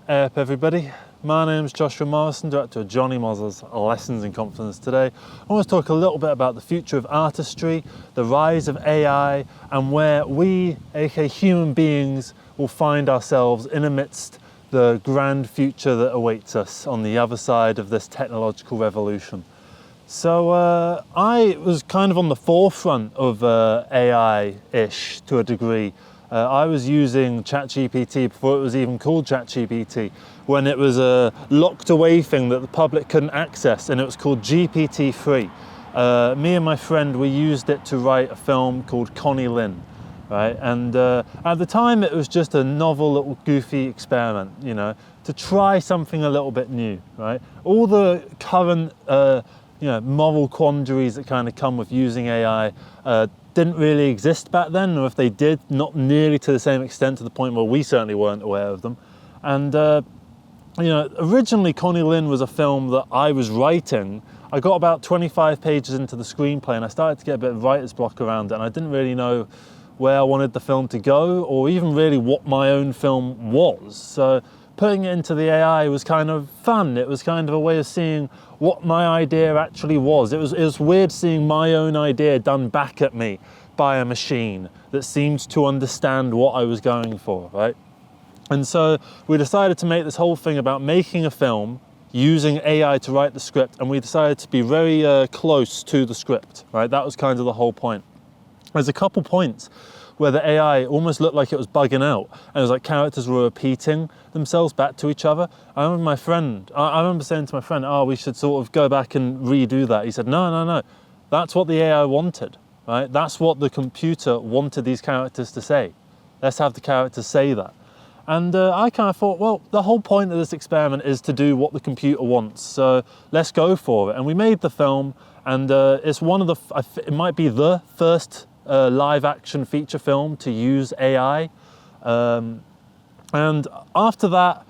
Hey up everybody, my name is Joshua Morrison, director of Johnny Moz's Lessons in Confidence. Today I want to talk a little bit about the future of artistry, the rise of AI, and where we, aka human beings, will find ourselves in amidst the grand future that awaits us on the other side of this technological revolution. So I was kind of on the forefront of AI-ish to a degree. I was using ChatGPT before it was even called ChatGPT, when it was a locked away thing that the public couldn't access, and it was called GPT-3. Me and my friend, we used it to write a film called Connie Lynn, right? And at the time it was just a novel little goofy experiment, you know, to try something a little bit new, right? All the current moral quandaries that kind of come with using AI didn't really exist back then, or if they did, not nearly to the same extent, to the point where we certainly weren't aware of them. And originally Connie Lynn was a film that I was writing. I got about 25 pages into the screenplay and I started to get a bit of writer's block around it, and I didn't really know where I wanted the film to go, or even really what my own film was. So putting it into the AI was kind of fun. It was kind of a way of seeing what my idea actually was. It was weird seeing my own idea done back at me by a machine that seemed to understand what I was going for, right? And so we decided to make this whole thing about making a film using AI to write the script, and we decided to be very close to the script, right? That was kind of the whole point. There's a couple points where the AI almost looked like it was bugging out, and it was like characters were repeating themselves back to each other. I remember saying to my friend, oh, we should sort of go back and redo that. He said, no, that's what the AI wanted, right? That's what the computer wanted these characters to say. Let's have the characters say that. And I kind of thought, well, the whole point of this experiment is to do what the computer wants, so let's go for it. And we made the film, and it's one of it might be the first live action feature film to use AI. And after that,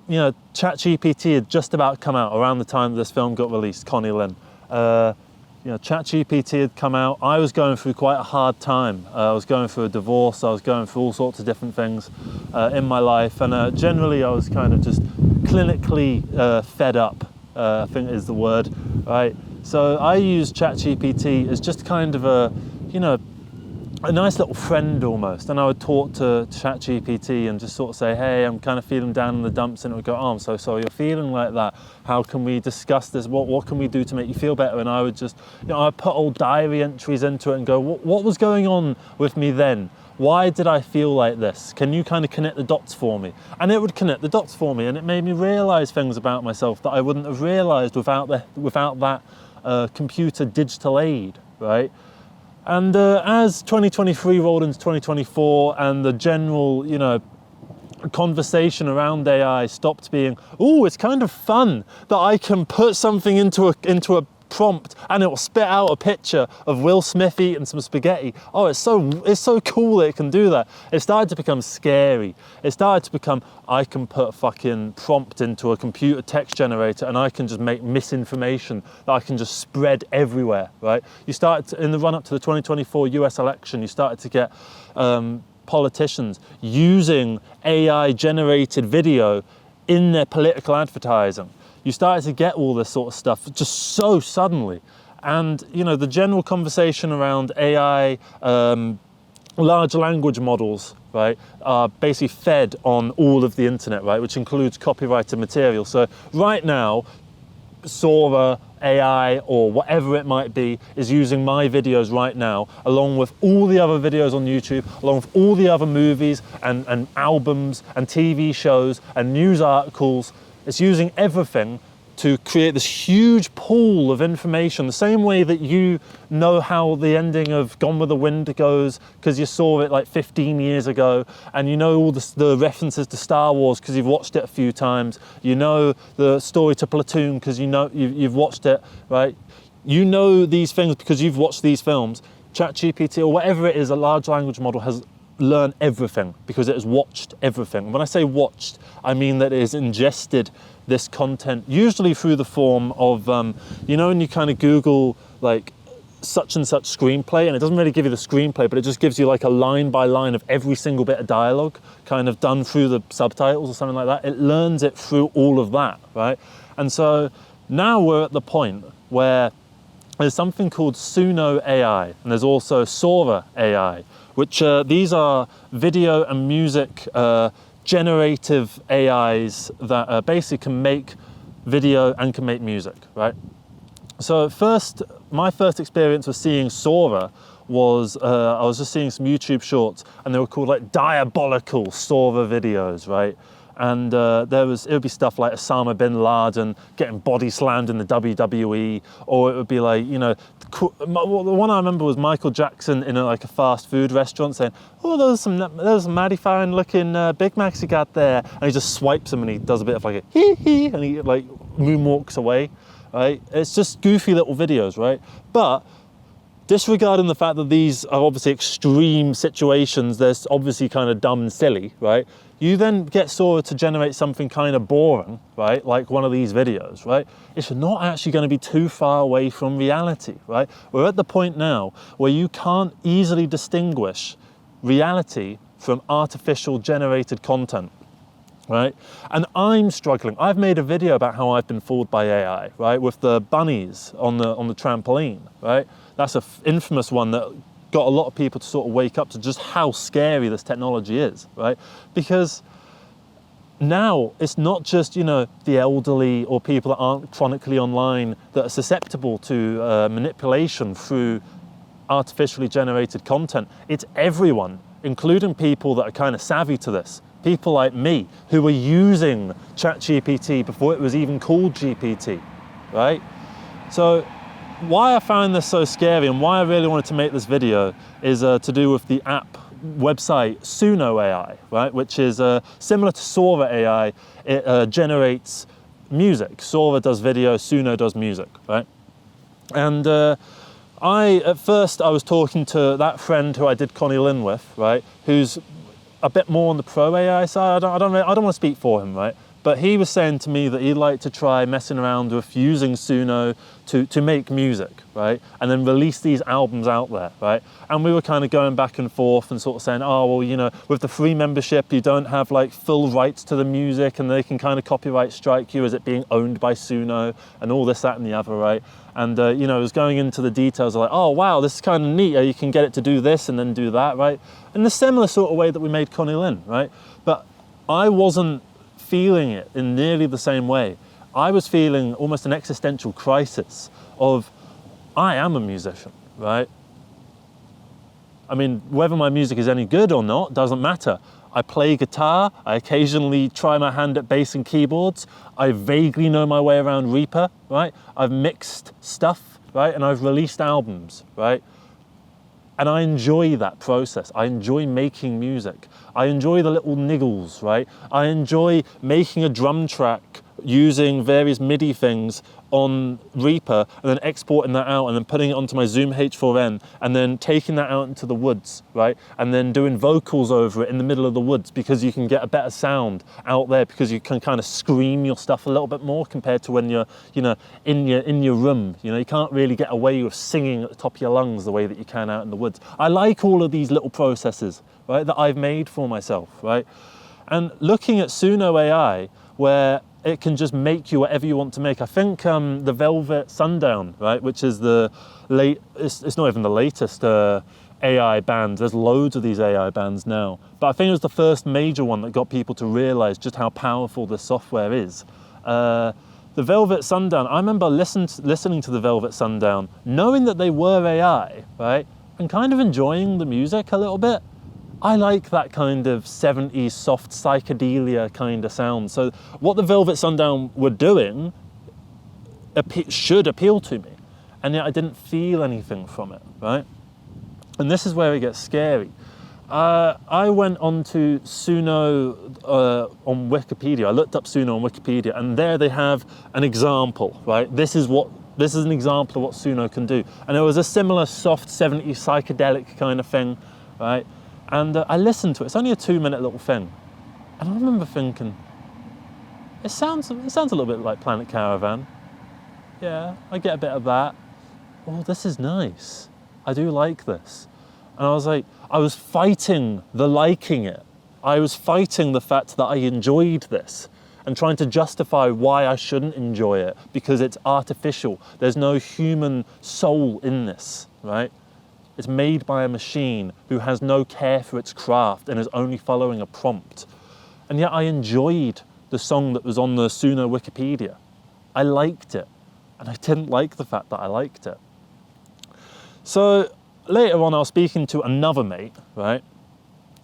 ChatGPT had just about come out around the time this film got released, Connie Lynn. ChatGPT had come out. I was going through quite a hard time. I was going through a divorce. I was going through all sorts of different things in my life. And generally I was kind of just clinically fed up, I think is the word, right? So I used ChatGPT as just kind of a nice little friend almost, and I would talk to ChatGPT and just sort of say, hey, I'm kind of feeling down in the dumps, and it would go, oh, I'm so sorry you're feeling like that. How can we discuss this? What can we do to make you feel better? And I would just, I'd put old diary entries into it and go, what was going on with me then? Why did I feel like this? Can you kind of connect the dots for me? And it would connect the dots for me, and it made me realize things about myself that I wouldn't have realized without that computer digital aid, right? And as 2023 rolled into 2024, and the general, conversation around AI stopped being, oh, it's kind of fun that I can put something into a prompt and it will spit out a picture of Will Smith eating some spaghetti. Oh, it's so cool that it can do that. It started to become scary. It started to become, I can put a fucking prompt into a computer text generator and I can just make misinformation that I can just spread everywhere, right? In the run-up to the 2024 US election, you started to get politicians using AI-generated video in their political advertising. You started to get all this sort of stuff just so suddenly. And, the general conversation around AI, large language models, right, are basically fed on all of the internet, right, which includes copyrighted material. So right now, Sora, AI, or whatever it might be, is using my videos right now, along with all the other videos on YouTube, along with all the other movies and albums and TV shows and news articles. It's using everything to create this huge pool of information, the same way that you know how the ending of Gone with the Wind goes because you saw it like 15 years ago, and you know all the references to Star Wars because you've watched it a few times. You know the story to Platoon because you've watched it, right? You know these things because you've watched these films. ChatGPT or whatever it is, a large language model has learned everything because it has watched everything. When I say watched, I mean that it has ingested this content, usually through the form of, when you kind of Google like such and such screenplay, and it doesn't really give you the screenplay, but it just gives you like a line by line of every single bit of dialogue kind of done through the subtitles or something like that. It learns it through all of that, right? And so now we're at the point where there's something called Suno AI, and there's also Sora AI, which these are video and music generative AIs that basically can make video and can make music, right? So my first experience with seeing Sora was, I was just seeing some YouTube shorts, and they were called like diabolical Sora videos, right? And it would be stuff like Osama bin Laden getting body slammed in the WWE, or it would be like, you know, the one I remember was Michael Jackson in like a fast food restaurant saying, "Oh, those some mighty fine looking Big Macs you got there," and he just swipes them and he does a bit of like a hee hee, and he like moonwalks away, right? It's just goofy little videos, right? But disregarding the fact that these are obviously extreme situations, they're obviously kind of dumb and silly, right? You then get Sora to generate something kind of boring, right? Like one of these videos, right? It's not actually going to be too far away from reality, right? We're at the point now where you can't easily distinguish reality from artificial generated content, right? And I'm struggling. I've made a video about how I've been fooled by AI, right? With the bunnies on the trampoline, right? That's an infamous one that got a lot of people to sort of wake up to just how scary this technology is, right? Because now it's not just, you know, the elderly or people that aren't chronically online that are susceptible to manipulation through artificially generated content. It's everyone, including people that are kind of savvy to this. People like me who were using ChatGPT before it was even called GPT, right? So why I found this so scary and why I really wanted to make this video is to do with the app website Suno AI, right? Which is similar to Sora AI. It generates music. Sora does video, Suno does music, right? And at first I was talking to that friend who I did Connie Lynn with, right? Who's a bit more on the pro AI side. I don't want to speak for him, right? But he was saying to me that he'd like to try messing around with using Suno to make music, right? And then release these albums out there, right? And we were kind of going back and forth and sort of saying, oh, well, you know, with the free membership, you don't have like full rights to the music and they can kind of copyright strike you as it being owned by Suno and all this, that and the other, right? And, you know, it was going into the details of like, oh, wow, this is kind of neat. You can get it to do this and then do that, right? In a similar sort of way that we made Connie Lynn, right? But I wasn't feeling it in nearly the same way. I was feeling almost an existential crisis of, I am a musician, right? I mean, whether my music is any good or not doesn't matter. I play guitar, I occasionally try my hand at bass and keyboards, I vaguely know my way around Reaper, right? I've mixed stuff, right? And I've released albums, right? And I enjoy that process. I enjoy making music. I enjoy the little niggles, right? I enjoy making a drum track using various MIDI things on Reaper and then exporting that out and then putting it onto my Zoom H4n and then taking that out into the woods, right? And then doing vocals over it in the middle of the woods because you can get a better sound out there because you can kind of scream your stuff a little bit more compared to when you're, you know, in your room. You know, you can't really get away with singing at the top of your lungs the way that you can out in the woods. I like all of these little processes, right, that I've made for myself, right? And looking at Suno AI, where it can just make you whatever you want to make. I think the Velvet Sundown, right, which is it's not even the latest AI band. There's loads of these AI bands now. But I think it was the first major one that got people to realize just how powerful the software is. The Velvet Sundown, I remember listening to the Velvet Sundown, knowing that they were AI, right, and kind of enjoying the music a little bit. I like that kind of 70s soft psychedelia kind of sound. So what the Velvet Sundown were doing should appeal to me. And yet I didn't feel anything from it, right? And this is where it gets scary. I went onto Suno on Wikipedia. I looked up Suno on Wikipedia, and there they have an example, right? This is an example of what Suno can do. And it was a similar soft 70s psychedelic kind of thing, right? And I listened to it. It's only a 2-minute little thing. And I remember thinking, it sounds a little bit like Planet Caravan. Yeah, I get a bit of that. oh, this is nice. I do like this. And I was like, I was fighting the liking it. I was fighting the fact that I enjoyed this and trying to justify why I shouldn't enjoy it because it's artificial. There's no human soul in this, right? It's made by a machine who has no care for its craft and is only following a prompt. And yet I enjoyed the song that was on the Suno Wikipedia. I liked it, and I didn't like the fact that I liked it. So later on, I was speaking to another mate, right?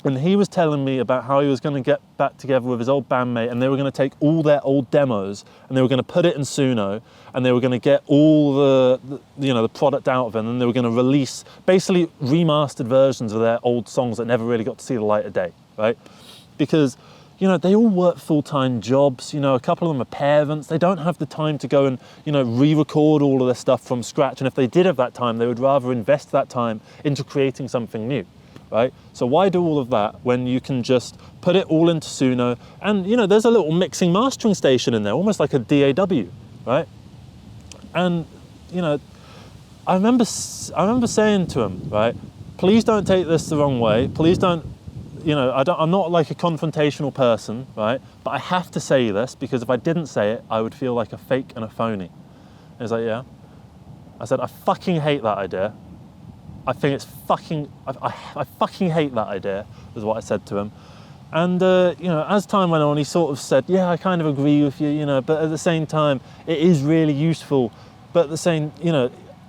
And he was telling me about how he was going to get back together with his old bandmate, and they were going to take all their old demos and they were going to put it in Suno, and they were going to get all the product out of it, and they were going to release basically remastered versions of their old songs that never really got to see the light of day, right? Because they all work full-time jobs. A couple of them are parents. They don't have the time to go and re-record all of their stuff from scratch. And if they did have that time, they would rather invest that time into creating something new. Right? So why do all of that when you can just put it all into Suno? And there's a little mixing mastering station in there, almost like a DAW, right? And I remember saying to him, right, please don't take this the wrong way. Please don't, I'm not like a confrontational person, right? But I have to say this because if I didn't say it, I would feel like a fake and a phony. And he's like, yeah. I said, I fucking hate that idea. I think it's fucking, I fucking hate that idea, is what I said to him. And, as time went on, he sort of said, yeah, I kind of agree with you, but at the same time, it is really useful. But at the same,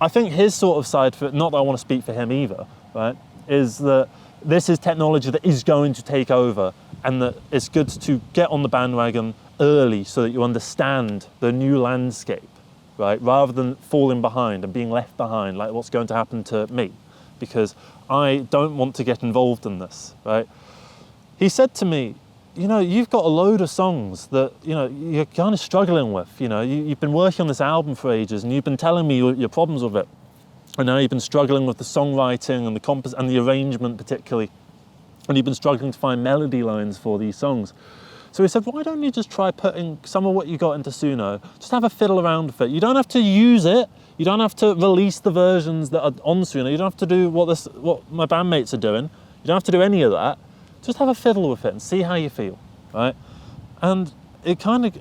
I think his sort of side for it, not that I want to speak for him either, right, is that this is technology that is going to take over, and that it's good to get on the bandwagon early so that you understand the new landscape, right, rather than falling behind and being left behind, like what's going to happen to me. Because I don't want to get involved in this, right? He said to me, you've got a load of songs that, you're kind of struggling with, you've been working on this album for ages and you've been telling me your problems with it. And now you've been struggling with the songwriting and the and the arrangement particularly. And you've been struggling to find melody lines for these songs. So he said, why don't you just try putting some of what you got into Suno, just have a fiddle around with it. You don't have to use it. You don't have to release the versions that are on Suno. You don't have to do what my bandmates are doing. You don't have to do any of that. Just have a fiddle with it and see how you feel, right? And it kind of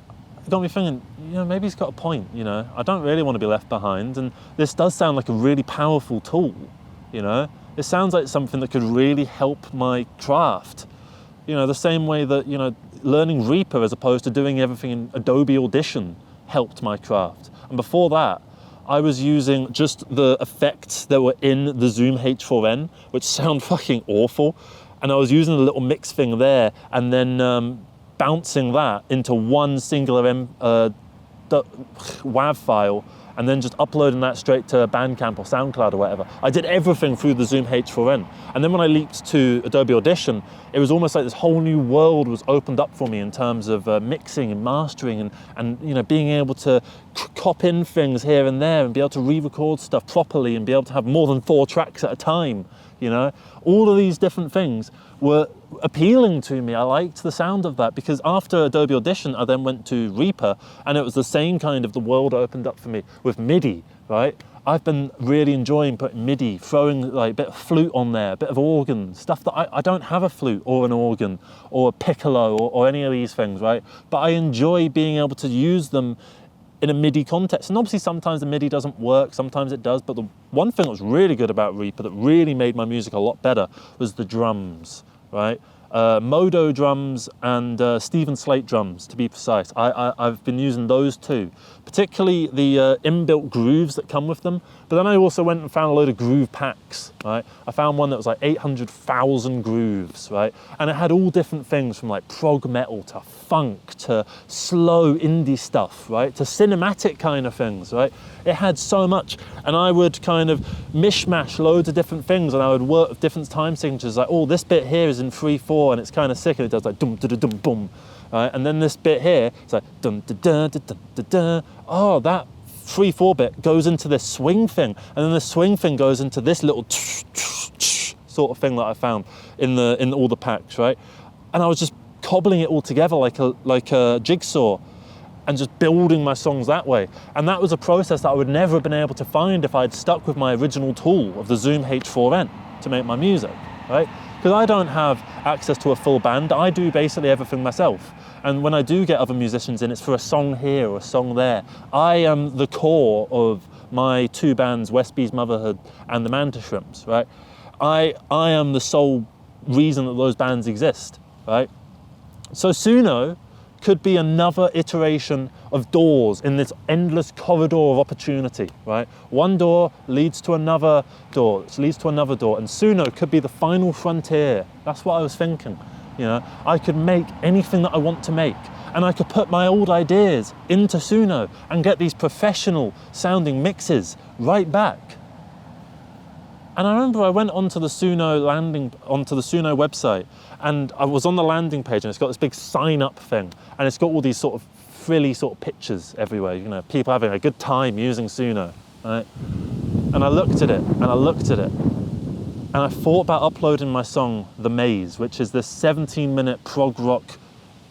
got me thinking, maybe he's got a point, I don't really want to be left behind. And this does sound like a really powerful tool, It sounds like something that could really help my craft. The same way that, learning Reaper as opposed to doing everything in Adobe Audition helped my craft. And before that, I was using just the effects that were in the Zoom H4n, which sound fucking awful. And I was using the little mix thing there and then bouncing that into one singular WAV file and then just uploading that straight to Bandcamp or SoundCloud or whatever. I did everything through the Zoom H4n. And then when I leaped to Adobe Audition, it was almost like this whole new world was opened up for me in terms of mixing and mastering and being able to cop in things here and there and be able to re-record stuff properly and be able to have more than 4 tracks at a time, All of these different things were appealing to me. I liked the sound of that because after Adobe Audition, I then went to Reaper and it was the same kind of the world opened up for me with MIDI, right? I've been really enjoying putting MIDI, throwing like a bit of flute on there, a bit of organ, stuff that I don't have a flute or an organ or a piccolo or any of these things, right? But I enjoy being able to use them in a MIDI context. And obviously sometimes the MIDI doesn't work, sometimes it does, but the one thing that was really good about Reaper that really made my music a lot better was the drums, right? Modo drums and Stephen Slate drums, to be precise. I've been using those too, particularly the inbuilt grooves that come with them. But then I also went and found a load of groove packs, right? I found one that was like 800,000 grooves, right? And it had all different things from like prog metal to funk to slow indie stuff, right? To cinematic kind of things, right? It had so much. And I would kind of mishmash loads of different things and I would work with different time signatures, like, oh, this bit here is in 3/4 and it's kind of sick and it does like dum da da dum boom, right? And then this bit here, it's like dum da da da da da da. Oh, that 3/4 bit goes into this swing thing, and then the swing thing goes into this little sort of thing that I found in all the packs, right? And I was just cobbling it all together like a jigsaw. and just building my songs that way. And that was a process that I would never have been able to find if I'd stuck with my original tool of the Zoom H4n to make my music, right? Because I don't have access to a full band. I do basically everything myself. And when I do get other musicians in, it's for a song here or a song there. I am the core of my two bands, Westby's Motherhood and the Manta Shrimps, right? I am the sole reason that those bands exist, right? So Suno could be another iteration of doors in this endless corridor of opportunity, right? One door leads to another door, which leads to another door, and Suno could be the final frontier. That's what I was thinking, you know? I could make anything that I want to make, and I could put my old ideas into Suno and get these professional sounding mixes right back. And I remember I went onto the Suno website, and I was on the landing page, and it's got this big sign up thing, and it's got all these sort of frilly sort of pictures everywhere, you know, people having a good time using Suno, right? And I looked at it, and I looked at it, and I thought about uploading my song, The Maze, which is this 17-minute prog rock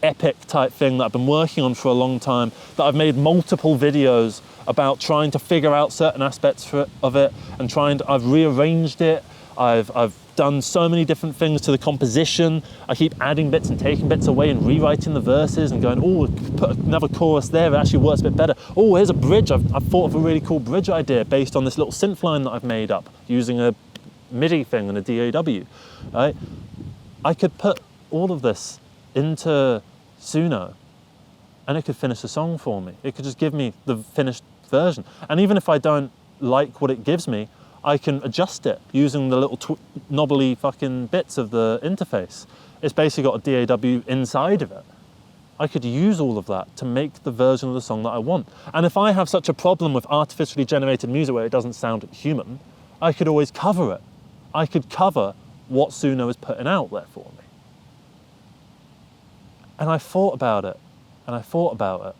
epic type thing that I've been working on for a long time, that I've made multiple videos about trying to figure out certain aspects of it, and I've rearranged it. I've done so many different things to the composition. I keep adding bits and taking bits away and rewriting the verses and going, oh, put another chorus there, it actually works a bit better. Oh, here's a bridge. I've thought of a really cool bridge idea based on this little synth line that I've made up using a MIDI thing and a DAW, right? I could put all of this into Suno, and it could finish a song for me. It could just give me the finished version. And even if I don't like what it gives me, I can adjust it using the little knobbly fucking bits of the interface. It's basically got a DAW inside of it. I could use all of that to make the version of the song that I want. And if I have such a problem with artificially generated music where it doesn't sound human, I could always cover it. I could cover what Suno is putting out there for me. And I thought about it, and I thought about it.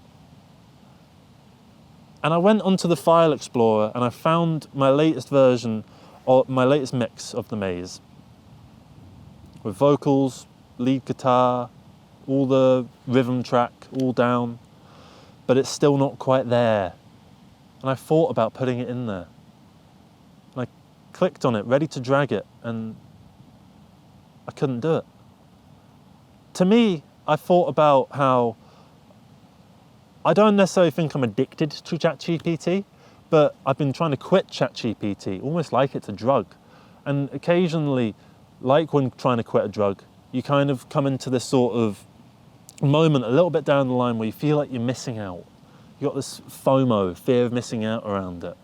And I went onto the file explorer and I found my latest version, or my latest mix of The Maze. With vocals, lead guitar, all the rhythm track, all down. But it's still not quite there. And I thought about putting it in there. And I clicked on it, ready to drag it, and I couldn't do it. To me, I thought about how I don't necessarily think I'm addicted to ChatGPT, but I've been trying to quit ChatGPT, almost like it's a drug. And occasionally, like when trying to quit a drug, you kind of come into this sort of moment a little bit down the line where you feel like you're missing out. You've got this FOMO, fear of missing out around it.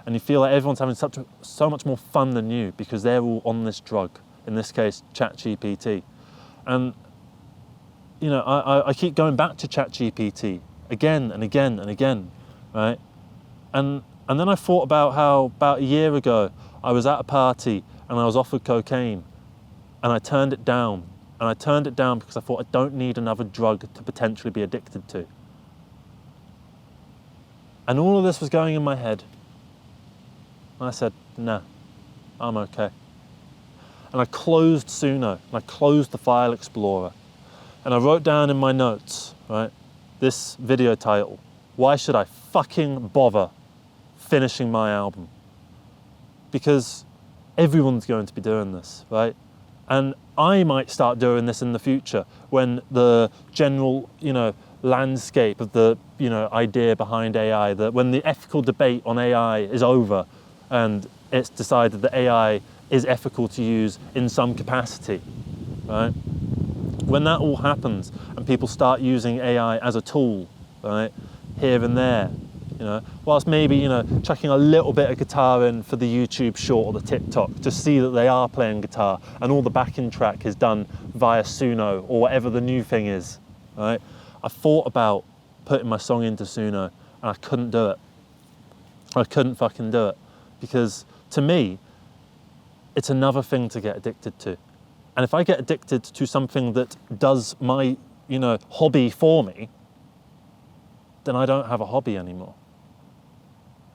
And you feel like everyone's having so much more fun than you because they're all on this drug, in this case, ChatGPT. And, you know, I keep going back to ChatGPT again and again and again, right? And then I thought about how about a year ago I was at a party and I was offered cocaine and I turned it down. And I turned it down because I thought I don't need another drug to potentially be addicted to. And all of this was going in my head. And I said, nah, I'm okay. And I closed Suno, and I closed the file explorer. And I wrote down in my notes, right, this video title, why should I fucking bother finishing my album? Because everyone's going to be doing this, right? And I might start doing this in the future when the general, you know, landscape of the, you know, idea behind AI, that when the ethical debate on AI is over and it's decided that AI is ethical to use in some capacity, right? When that all happens and people start using AI as a tool, right, here and there, you know, whilst maybe, you know, chucking a little bit of guitar in for the YouTube short or the TikTok to see that they are playing guitar and all the backing track is done via Suno or whatever the new thing is, right? I thought about putting my song into Suno and I couldn't do it. I couldn't fucking do it because to me, it's another thing to get addicted to. And if I get addicted to something that does my, you know, hobby for me, then I don't have a hobby anymore.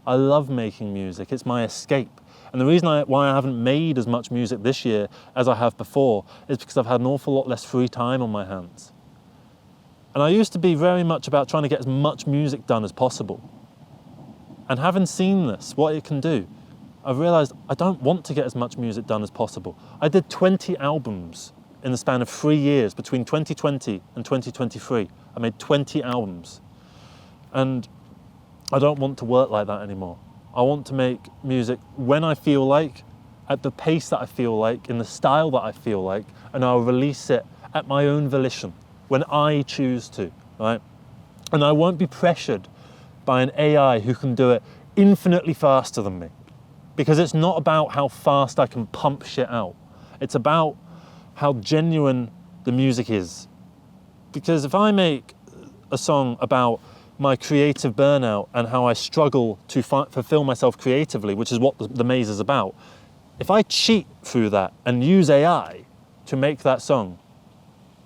I love making music, it's my escape. And the reason why I haven't made as much music this year as I have before is because I've had an awful lot less free time on my hands. And I used to be very much about trying to get as much music done as possible. And having seen this, what it can do, I've realized I don't want to get as much music done as possible. I did 20 albums in the span of 3 years, between 2020 and 2023. I made 20 albums. And I don't want to work like that anymore. I want to make music when I feel like, at the pace that I feel like, in the style that I feel like, and I'll release it at my own volition, when I choose to, right? And I won't be pressured by an AI who can do it infinitely faster than me. Because it's not about how fast I can pump shit out. It's about how genuine the music is. Because if I make a song about my creative burnout and how I struggle to fulfill myself creatively, which is what the maze is about, if I cheat through that and use AI to make that song,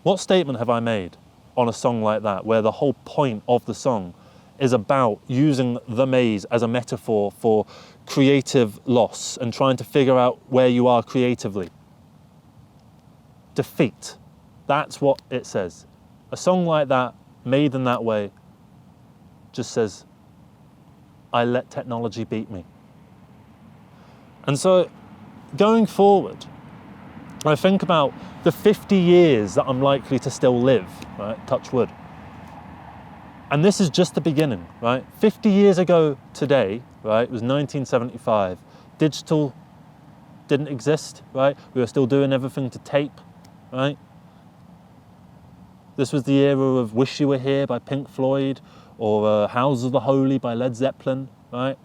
what statement have I made on a song like that, where the whole point of the song is about using the maze as a metaphor for creative loss and trying to figure out where you are creatively? Defeat. That's what it says. A song like that, made in that way, just says, I let technology beat me. And so, going forward, I think about the 50 years that I'm likely to still live, right? Touch wood. And this is just the beginning, right? 50 years ago today, right? It was 1975. Digital didn't exist, right? We were still doing everything to tape, right? This was the era of Wish You Were Here by Pink Floyd, or House of the Holy by Led Zeppelin, right?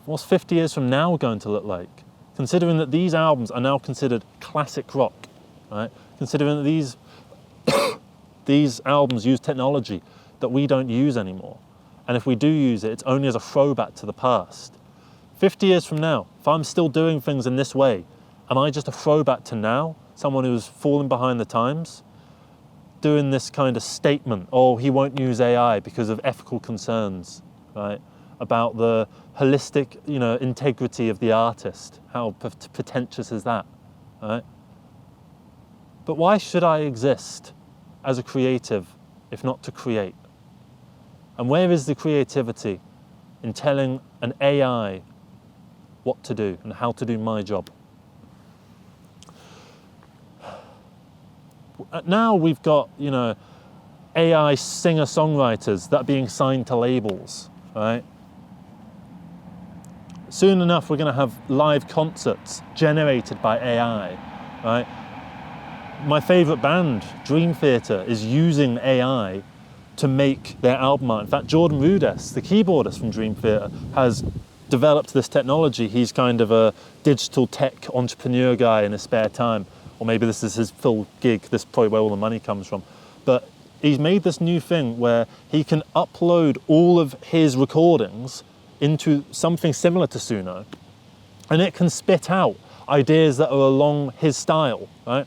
What's 50 years from now going to look like? Considering that these albums are now considered classic rock, right? Considering that these albums use technology that we don't use anymore. And if we do use it, it's only as a throwback to the past. 50 years from now, if I'm still doing things in this way, am I just a throwback to now? Someone who's fallen behind the times? Doing this kind of statement, oh, he won't use AI because of ethical concerns, right? About the holistic, integrity of the artist. How pretentious is that, right? But why should I exist as a creative if not to create? And where is the creativity in telling an AI what to do and how to do my job? Now we've got, AI singer-songwriters that are being signed to labels, right? Soon enough, we're going to have live concerts generated by AI, right? My favorite band, Dream Theater, is using AI to make their album art. In fact, Jordan Rudess, the keyboardist from Dream Theater, has developed this technology. He's kind of a digital tech entrepreneur guy in his spare time. Or maybe this is his full gig, this is probably where all the money comes from. But he's made this new thing where he can upload all of his recordings into something similar to Suno, and it can spit out ideas that are along his style, right?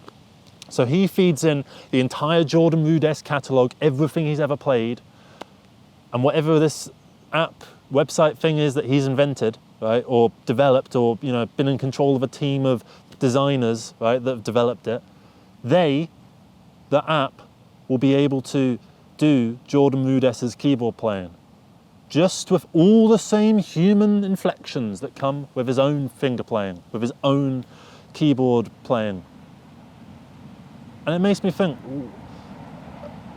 So he feeds in the entire Jordan Rudess catalogue, everything he's ever played, and whatever this app, website thing is that he's invented, right, or developed, or been in control of a team of designers, right, that have developed it, the app will be able to do Jordan Rudess's keyboard playing, just with all the same human inflections that come with his own finger playing, with his own keyboard playing. And it makes me think,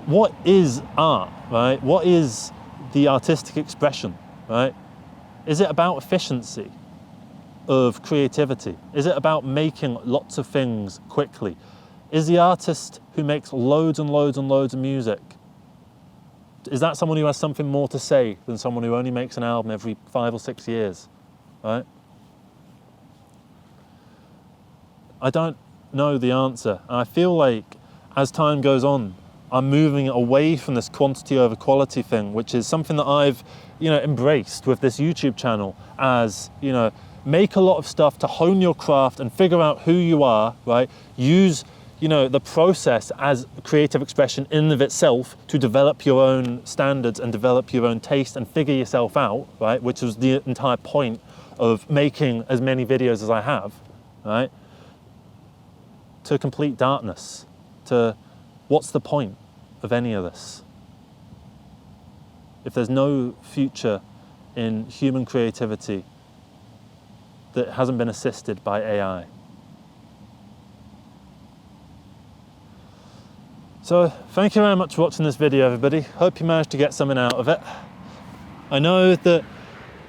what is art, right? What is the artistic expression, right? Is it about efficiency of creativity? Is it about making lots of things quickly? Is the artist who makes loads and loads and loads of music, is that someone who has something more to say than someone who only makes an album every 5 or 6 years, right? I don't know the answer. And I feel like as time goes on, I'm moving away from this quantity over quality thing, which is something that I've, embraced with this YouTube channel as, make a lot of stuff to hone your craft and figure out who you are, right? Use, the process as creative expression in and of itself to develop your own standards and develop your own taste and figure yourself out, right? Which was the entire point of making as many videos as I have, right? To complete darkness, to what's the point? of any of this, if there's no future in human creativity that hasn't been assisted by AI. So thank you very much for watching this video, everybody. Hope you managed to get something out of it. I know that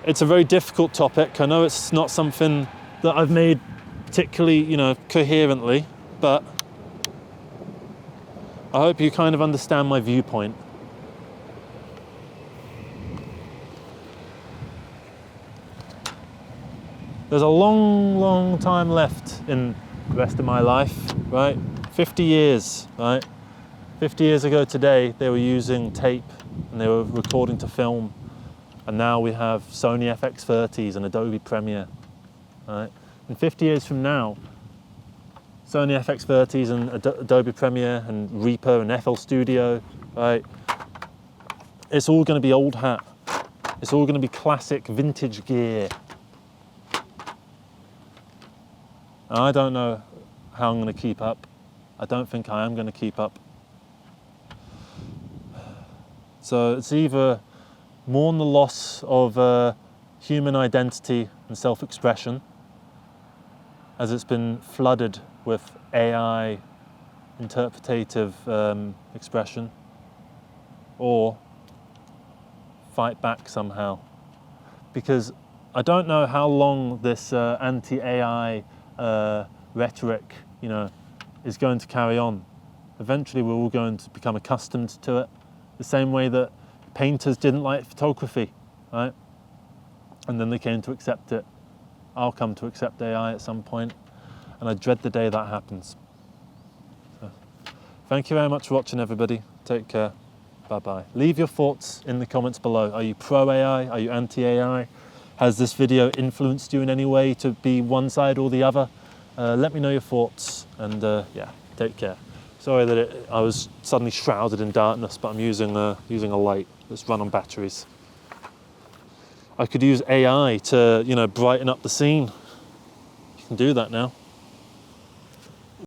it's a very difficult topic. I know it's not something that I've made particularly, coherently, but I hope you kind of understand my viewpoint. There's a long, long time left in the rest of my life, right? 50 years, right? 50 years ago today, they were using tape and they were recording to film. And now we have Sony FX30s and Adobe Premiere, right? And 50 years from now, Sony FX30s and Adobe Premiere and Reaper and FL Studio, right? It's all going to be old hat. It's all going to be classic vintage gear. And I don't know how I'm going to keep up. I don't think I am going to keep up. So it's either mourn the loss of human identity and self-expression as it's been flooded with AI interpretative expression, or fight back somehow. Because I don't know how long this anti-AI rhetoric, is going to carry on. Eventually we're all going to become accustomed to it, the same way that painters didn't like photography, right? And then they came to accept it. I'll come to accept AI at some point, and I dread the day that happens. So, thank you very much for watching, everybody. Take care. Bye-bye. Leave your thoughts in the comments below. Are you pro-AI? Are you anti-AI? Has this video influenced you in any way to be one side or the other? Let me know your thoughts, and yeah, take care. Sorry that I was suddenly shrouded in darkness, but I'm using a light that's run on batteries. I could use AI to, brighten up the scene. You can do that now.